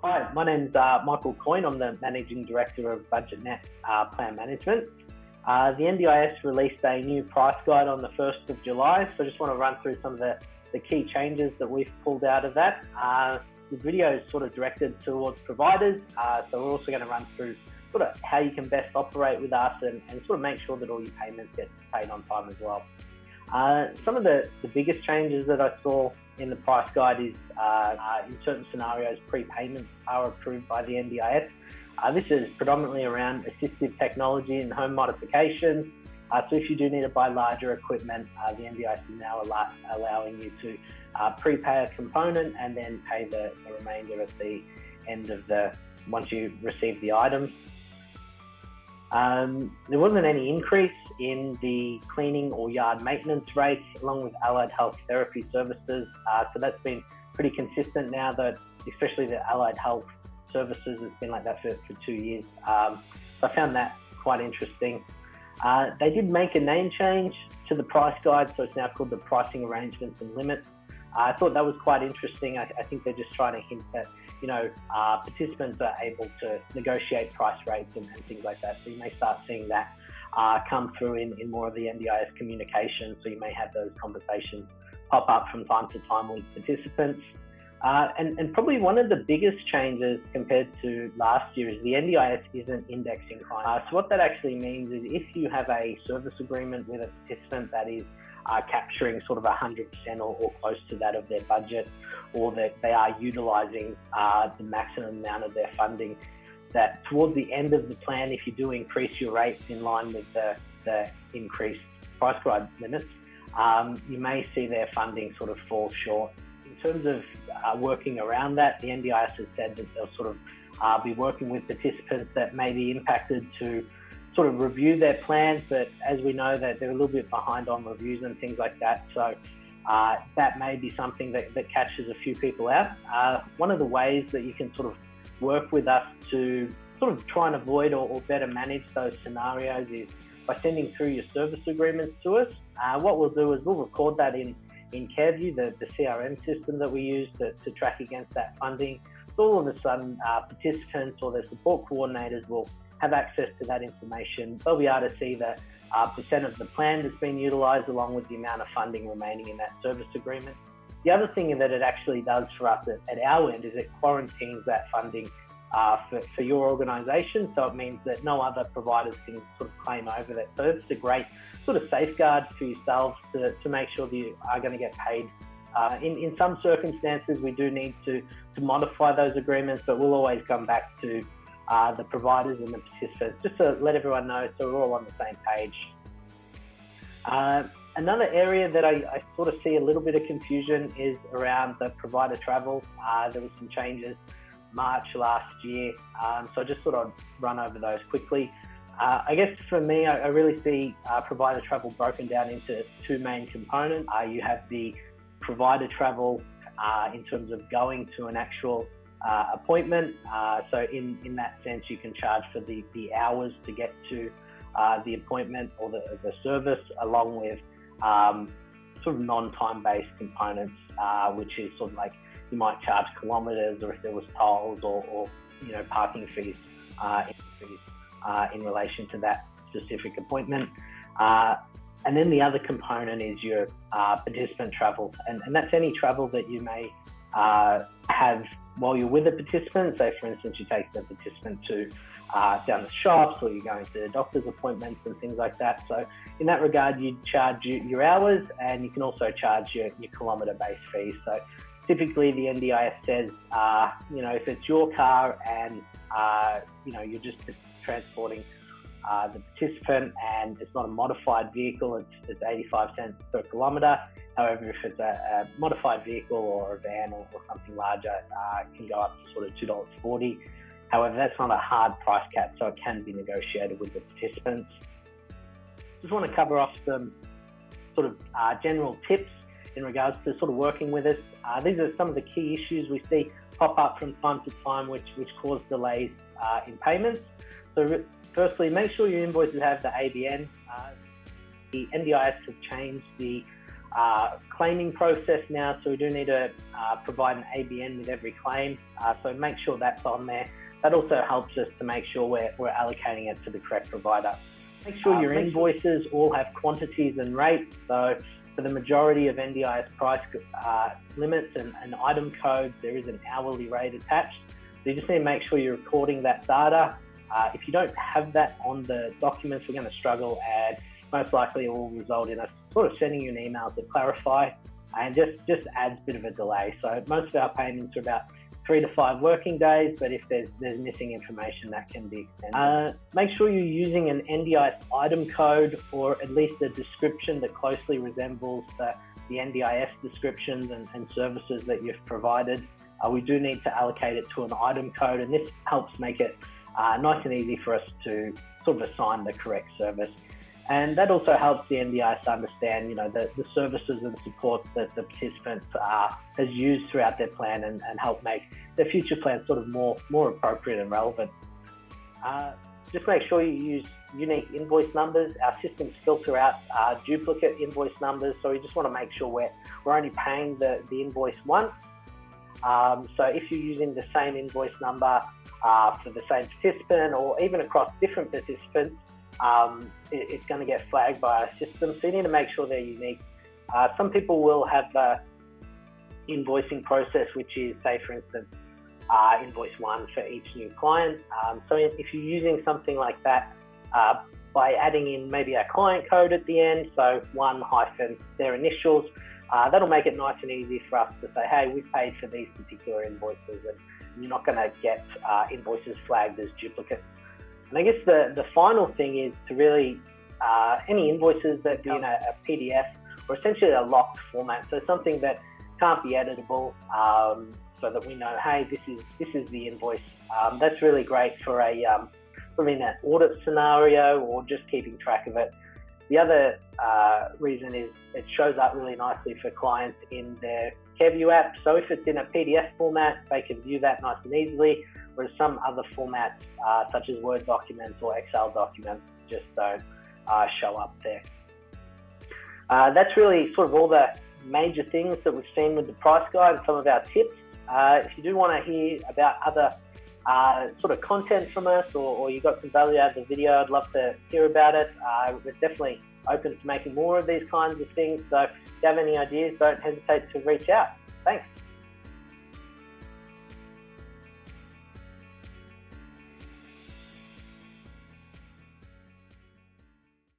Hi, my name's Michael Coyne. I'm the Managing Director of BudgetNet Plan Management. The NDIS released a new price guide on the 1st of July, so I just want to run through some of the key changes that we've pulled out of that. The video is sort of directed towards providers, so we're also going to run through sort of how you can best operate with us and sort of make sure that all your payments get paid on time as well. Some of the biggest changes that I saw in the price guide is in certain scenarios, prepayments are approved by the NDIS. This is predominantly around assistive technology and home modifications. So if you do need to buy larger equipment, the NDIS is now allowing you to prepay a component and then pay the remainder at the end of once you receive the items. There wasn't any increase in the cleaning or yard maintenance rates along with allied health therapy services. So that's been pretty consistent now, that especially the allied health services has been like that for 2 years. So I found that quite interesting. They did make a name change to the price guide, so it's now called the Pricing Arrangements and Limits. I thought that was quite interesting. I think they're just trying to hint that, participants are able to negotiate price rates and things like that. So you may start seeing that come through in more of the NDIS communication. So you may have those conversations pop up from time to time with participants. And probably one of the biggest changes compared to last year is the NDIS isn't indexing clients. So what that actually means is if you have a service agreement with a participant that is capturing sort of 100% or close to that of their budget, or that they are utilising the maximum amount of their funding, that towards the end of the plan, if you do increase your rates in line with the increased price guide limits, you may see their funding sort of fall short. In terms of working around that, the NDIS has said that they'll sort of be working with participants that may be impacted to sort of review their plans, but as we know that they're a little bit behind on reviews and things like that. So that may be something that catches a few people out. One of the ways that you can sort of work with us to sort of try and avoid or better manage those scenarios is by sending through your service agreements to us. What we'll do is we'll record that in Careview, the CRM system that we use to track against that funding. So all of a sudden, participants or their support coordinators will have access to that information. They'll be able to see the percent of the plan that's been utilised along with the amount of funding remaining in that service agreement. The other thing that it actually does for us at our end is it quarantines that funding for your organisation. So it means that no other providers can sort of claim over that. So it's a great sort of safeguard for yourselves to make sure that you are going to get paid. In some circumstances, we do need to modify those agreements, but we'll always come back to the providers and the participants just to let everyone know so we're all on the same page. Another area that I sort of see a little bit of confusion is around the provider travel. There was some changes March last year, so I just thought I'd run over those quickly. I guess for me, I really see provider travel broken down into two main components. You have the provider travel in terms of going to an actual appointment. So in that sense, you can charge for the hours to get to the appointment or the service, along with sort of non-time based components, which is sort of like you might charge kilometres, or if there was tolls or parking fees in relation to that specific appointment. And then the other component is your participant travel, and that's any travel that you may have while you're with a participant. So for instance, you take the participant to down the shops, or you're going to doctor's appointments and things like that. So in that regard, you charge your hours, and you can also charge your kilometre-based fees. So typically the NDIS says, if it's your car and, you're just transporting the participant and it's not a modified vehicle, it's 85 cents per kilometre. However, if it's a modified vehicle or a van or something larger, it can go up to sort of $2.40. However, that's not a hard price cap, so it can be negotiated with the participants. Just want to cover off some sort of general tips in regards to sort of working with us. These are some of the key issues we see pop up from time to time, which cause delays in payments. So firstly, make sure your invoices have the ABN. The NDIS have changed the claiming process now, so we do need to provide an ABN with every claim, so make sure that's on there. That also helps us to make sure we're allocating it to the correct provider. Make sure your invoices all have quantities and rates. So for the majority of NDIS price limits and item codes, there is an hourly rate attached. So you just need to make sure you're recording that data. If you don't have that on the documents, we're going to struggle, and most likely it will result in us sort of sending you an email to clarify, and just adds a bit of a delay. So most of our payments are about 3 to 5 working days, but if there's missing information, that can be extended. Make sure you're using an NDIS item code, or at least a description that closely resembles the NDIS descriptions and services that you've provided. We do need to allocate it to an item code, and this helps make it nice and easy for us to sort of assign the correct service. And that also helps the NDIS understand, the services and support that the participant has used throughout their plan, and help make their future plan sort of more appropriate and relevant. Just make sure you use unique invoice numbers. Our systems filter out duplicate invoice numbers, so we just want to make sure we're only paying the invoice once. So if you're using the same invoice number for the same participant, or even across different participants, it's going to get flagged by our system, so you need to make sure they're unique. Some people will have the invoicing process, which is, say for instance, invoice 1 for each new client. So if you're using something like that, by adding in maybe a client code at the end, so 1 - their initials, that'll make it nice and easy for us to say, hey, we've paid for these particular invoices, and you're not going to get invoices flagged as duplicates. And I guess the final thing is to really, any invoices that be in a PDF, or essentially a locked format, so something that can't be editable, so that we know, hey, this is the invoice. That's really great for in an audit scenario, or just keeping track of it. The other reason is it shows up really nicely for clients in their Careview app. So if it's in a PDF format, they can view that nice and easily, whereas some other formats, such as Word documents or Excel documents, just don't show up there. That's really sort of all the major things that we've seen with the price guide and some of our tips. If you do want to hear about other sort of content from us, or you got some value out of the video, I'd love to hear about it. We're definitely open to making more of these kinds of things. So if you have any ideas, don't hesitate to reach out. Thanks.